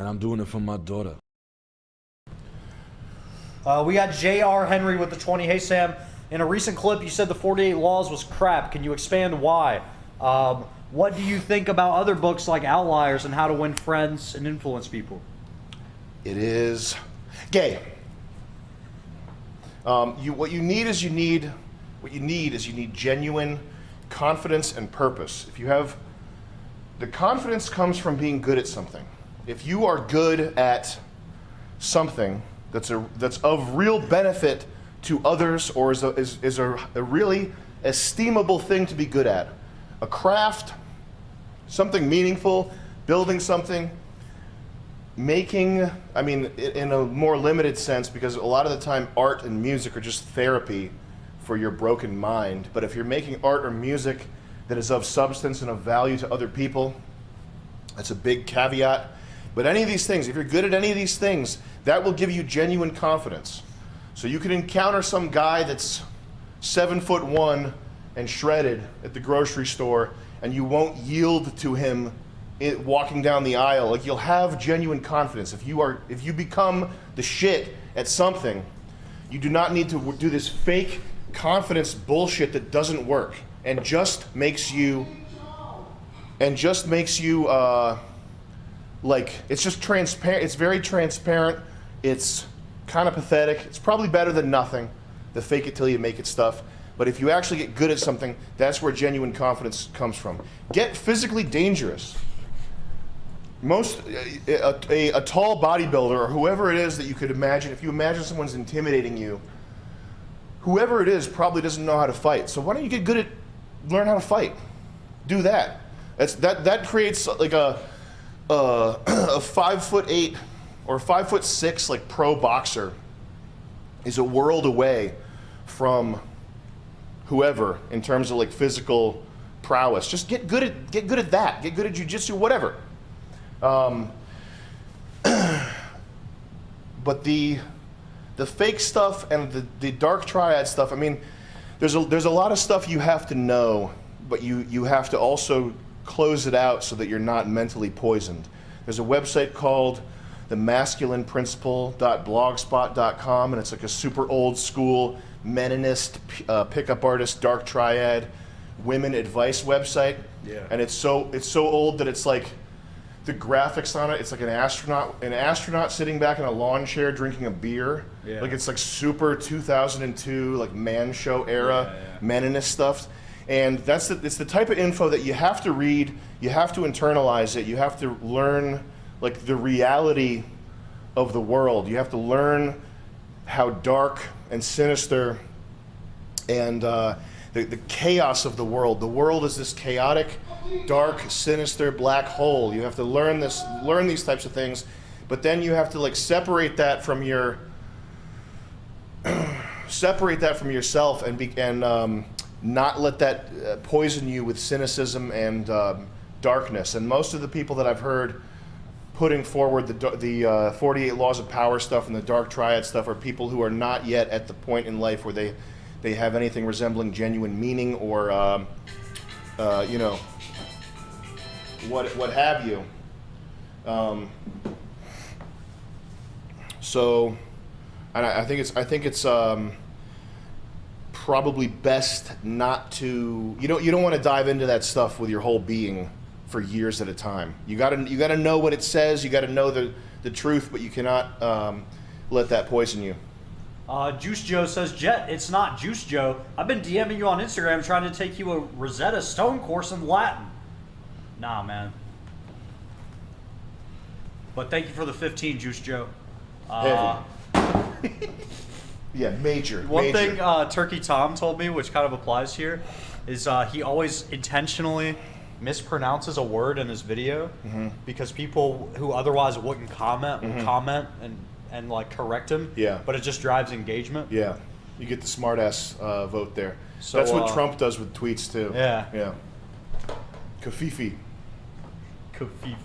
I'm doing it for my daughter. We got J.R. Henry with the 20. Hey, Sam, in a recent clip, you said the 48 Laws was crap. Can you expand why? What do you think about other books like Outliers and How to Win Friends and Influence People? It is gay. What you need is genuine confidence and purpose. If you have, the confidence comes from being good at something. If you are good at something that's of real benefit to others, or is a really esteemable thing to be good at, a craft, something meaningful, building something, making, I mean, in a more limited sense, because a lot of the time art and music are just therapy for your broken mind. But if you're making art or music that is of substance and of value to other people, that's a big caveat. But any of these things, if you're good at any of these things, that will give you genuine confidence. So you can encounter some guy that's 7'1" and shredded at the grocery store, and you won't yield to him walking down the aisle. Like, you'll have genuine confidence. If you become the shit at something, you do not need to do this fake confidence bullshit that doesn't work and just makes you like, it's just transparent. It's very transparent. It's kind of pathetic. It's probably better than nothing, the fake it till you make it stuff. But if you actually get good at something, that's where genuine confidence comes from. Get physically dangerous. A tall bodybuilder, or whoever it is that you could imagine, if you imagine someone's intimidating you, whoever it is probably doesn't know how to fight. So why don't you get good at, learn how to fight? Do that. That creates like a 5'8" or 5'6" like pro boxer is a world away from whoever in terms of like physical prowess. Just get good at that. Get good at jiu-jitsu, whatever. But the fake stuff and the dark triad stuff, I mean, there's a lot of stuff you have to know, but you have to also close it out so that you're not mentally poisoned. There's a website called themasculineprinciple.blogspot.com, and it's like a super old school Meninist pickup artist dark triad women advice website. Yeah. And it's so old that it's like the graphics on it, it's like an astronaut sitting back in a lawn chair drinking a beer. Yeah. Like, it's like super 2002 like man show era Meninist stuff. And it's the type of info that you have to read, you have to internalize it, you have to learn like the reality of the world. You have to learn how dark and sinister and the chaos of the world. The world is this chaotic, dark, sinister black hole. You have to learn these types of things, but then you have to like separate that from yourself and not let that poison you with cynicism and darkness. And most of the people that I've heard putting forward the 48 Laws of Power stuff and the dark triad stuff are people who are not yet at the point in life where they have anything resembling genuine meaning or what have you. So, and I think it's probably best not to. You don't want to dive into that stuff with your whole being for years at a time. You gotta know what it says. You gotta know the truth, but you cannot let that poison you. Juice Joe says, Jet, it's not Juice Joe. I've been DMing you on Instagram trying to take you a Rosetta Stone course in Latin. Nah, man. But thank you for the 15, Juice Joe. Yeah, major. One thing Turkey Tom told me, which kind of applies here, is he always intentionally mispronounces a word in his video because people who otherwise wouldn't comment will comment and like correct him. Yeah. But it just drives engagement. Yeah. You get the smart-ass vote there. So, that's what Trump does with tweets too. Yeah. Yeah. Kafifi. Kafifi.